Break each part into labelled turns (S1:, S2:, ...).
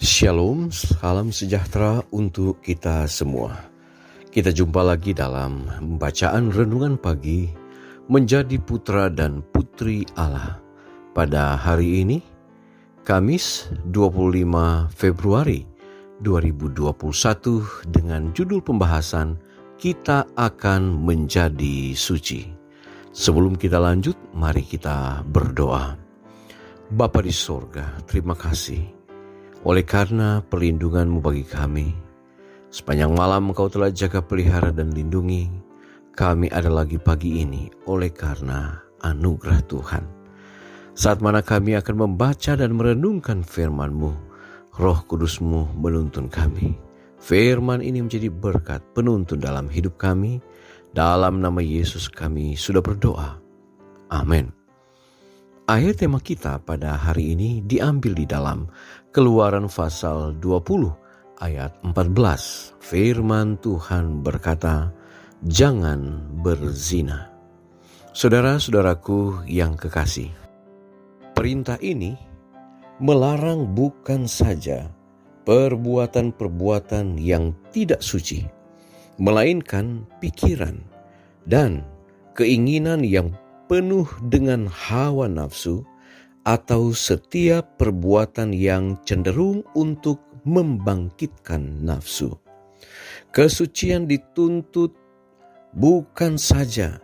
S1: Shalom, salam sejahtera untuk kita semua. Kita jumpa lagi dalam bacaan renungan pagi menjadi putra dan putri Allah. Pada hari ini, Kamis 25 Februari 2021 dengan judul pembahasan Kita Akan Menjadi Suci. Sebelum kita lanjut, mari kita berdoa. Bapa di sorga, terima kasih oleh karena perlindungan-Mu bagi kami. Sepanjang malam Engkau telah jaga, pelihara, dan lindungi kami ada lagi pagi ini oleh karena anugerah Tuhan. Saat mana kami akan membaca dan merenungkan firman-Mu, Roh Kudus-Mu menuntun kami. Firman ini menjadi berkat penuntun dalam hidup kami. Dalam nama Yesus kami sudah berdoa. Amin. Akhir tema kita pada hari ini diambil di dalam Keluaran pasal 20 ayat 14. Firman Tuhan berkata, "Jangan berzina." Saudara-saudaraku yang kekasih, perintah ini melarang bukan saja perbuatan-perbuatan yang tidak suci, melainkan pikiran dan keinginan yang penuh dengan hawa nafsu atau setiap perbuatan yang cenderung untuk membangkitkan nafsu. Kesucian dituntut bukan saja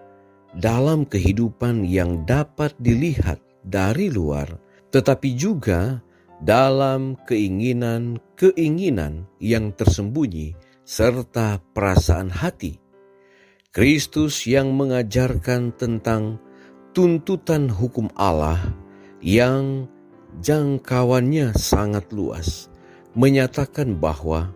S1: dalam kehidupan yang dapat dilihat dari luar, tetapi juga dalam keinginan-keinginan yang tersembunyi serta perasaan hati. Kristus yang mengajarkan tentang tuntutan hukum Allah yang jangkauannya sangat luas, menyatakan bahwa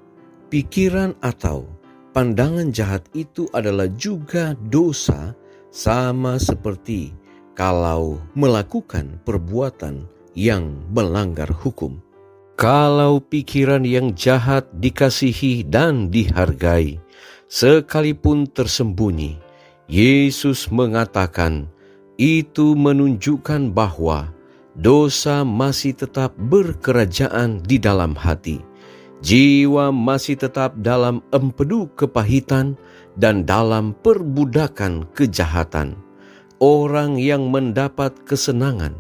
S1: pikiran atau pandangan jahat itu adalah juga dosa, sama seperti kalau melakukan perbuatan yang melanggar hukum. Kalau pikiran yang jahat dikasihi dan dihargai, sekalipun tersembunyi, Yesus mengatakan itu menunjukkan bahwa dosa masih tetap berkerajaan di dalam hati. Jiwa masih tetap dalam empedu kepahitan dan dalam perbudakan kejahatan. Orang yang mendapat kesenangan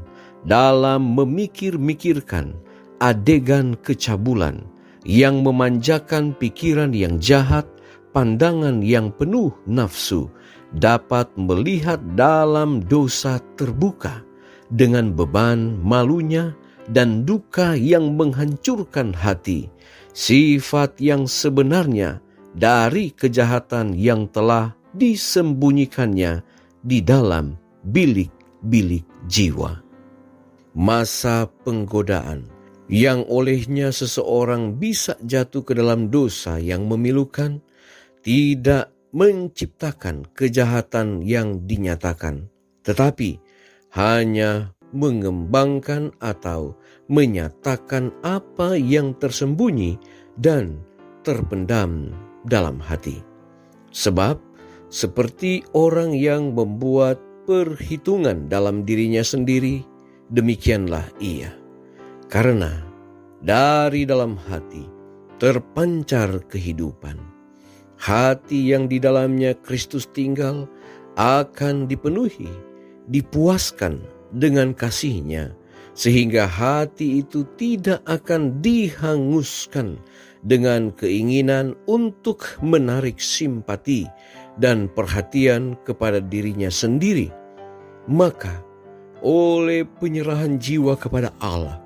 S1: dalam memikir-mikirkan adegan kecabulan yang memanjakan pikiran yang jahat, pandangan yang penuh nafsu, dapat melihat dalam dosa terbuka dengan beban malunya dan duka yang menghancurkan hati, sifat yang sebenarnya dari kejahatan yang telah disembunyikannya di dalam bilik-bilik jiwa. Masa penggodaan yang olehnya seseorang bisa jatuh ke dalam dosa yang memilukan tidak menciptakan kejahatan yang dinyatakan, tetapi hanya mengembangkan atau menyatakan apa yang tersembunyi dan terpendam dalam hati. Sebab seperti orang yang membuat perhitungan dalam dirinya sendiri, demikianlah ia. Karena dari dalam hati terpancar kehidupan. Hati yang di dalamnya Kristus tinggal akan dipenuhi, dipuaskan dengan kasih-Nya, sehingga hati itu tidak akan dihanguskan dengan keinginan untuk menarik simpati dan perhatian kepada dirinya sendiri. Maka oleh penyerahan jiwa kepada Allah,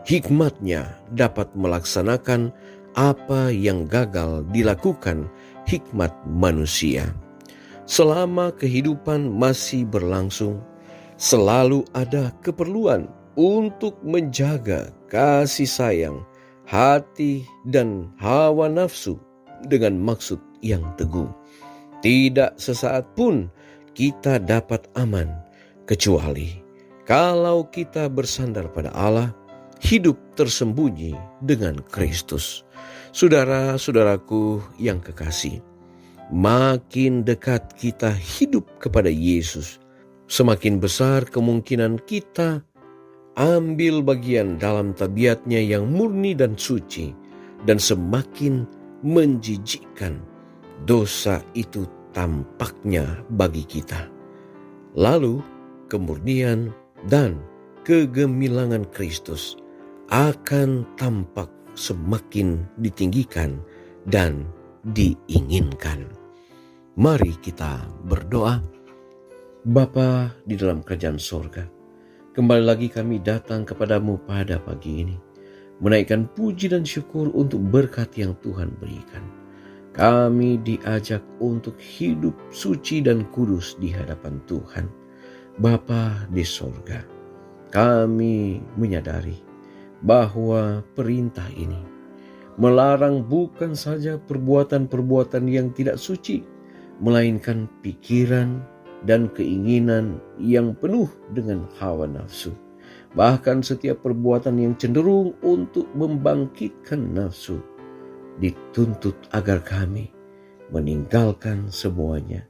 S1: hikmat-Nya dapat melaksanakan apa yang gagal dilakukan hikmat manusia. Selama kehidupan masih berlangsung, selalu ada keperluan untuk menjaga kasih sayang, hati, dan hawa nafsu dengan maksud yang teguh. Tidak sesaat pun kita dapat aman, kecuali kalau kita bersandar pada Allah, hidup tersembunyi dengan Kristus. Saudara-saudaraku yang kekasih, makin dekat kita hidup kepada Yesus, semakin besar kemungkinan kita ambil bagian dalam tabiatnya yang murni dan suci, dan semakin menjijikkan dosa itu tampaknya bagi kita. Lalu kemurnian dan kegemilangan Kristus akan tampak semakin ditinggikan dan diinginkan. Mari kita berdoa. Bapa di dalam kerajaan sorga, kembali lagi kami datang kepadamu pada pagi ini, menaikkan puji dan syukur untuk berkat yang Tuhan berikan. Kami diajak untuk hidup suci dan kudus di hadapan Tuhan. Bapa di sorga, kami menyadari bahwa perintah ini melarang bukan saja perbuatan-perbuatan yang tidak suci, melainkan pikiran dan keinginan yang penuh dengan hawa nafsu. Bahkan setiap perbuatan yang cenderung untuk membangkitkan nafsu dituntut agar kami meninggalkan semuanya,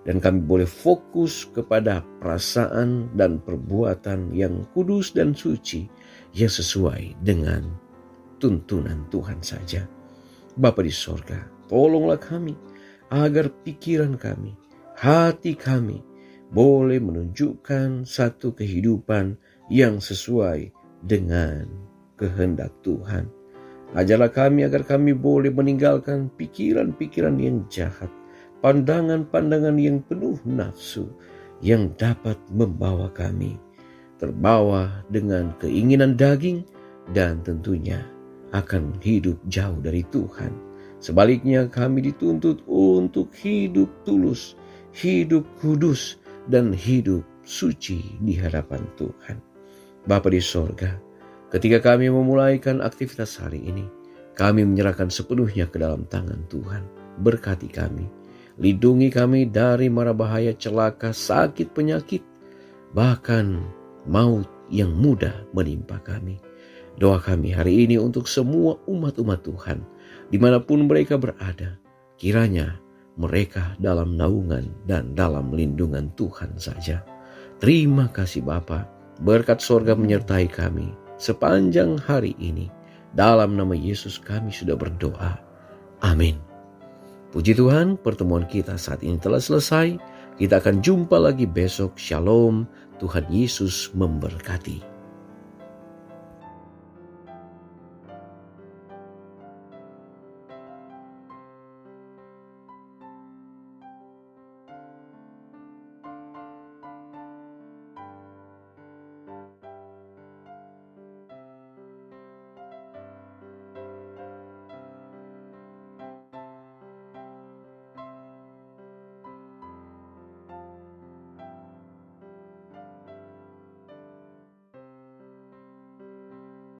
S1: dan kami boleh fokus kepada perasaan dan perbuatan yang kudus dan suci yang sesuai dengan tuntunan Tuhan saja. Bapa di sorga, tolonglah kami agar pikiran kami, hati kami boleh menunjukkan satu kehidupan yang sesuai dengan kehendak Tuhan. Ajarlah kami agar kami boleh meninggalkan pikiran-pikiran yang jahat, pandangan-pandangan yang penuh nafsu yang dapat membawa kami terbawa dengan keinginan daging dan tentunya akan hidup jauh dari Tuhan. Sebaliknya kami dituntut untuk hidup tulus, hidup kudus, dan hidup suci di hadapan Tuhan. Bapa di sorga, ketika kami memulaikan aktivitas hari ini, kami menyerahkan sepenuhnya ke dalam tangan Tuhan. Berkati kami, lindungi kami dari mara bahaya, celaka, sakit, penyakit, bahkan maut yang mudah menimpa kami. Doa kami hari ini untuk semua umat-umat Tuhan, dimanapun mereka berada, kiranya mereka dalam naungan dan dalam lindungan Tuhan saja. Terima kasih Bapa, berkat sorga menyertai kami sepanjang hari ini. Dalam nama Yesus kami sudah berdoa. Amin. Puji Tuhan, pertemuan kita saat ini telah selesai. Kita akan jumpa lagi besok. Shalom, Tuhan Yesus memberkati.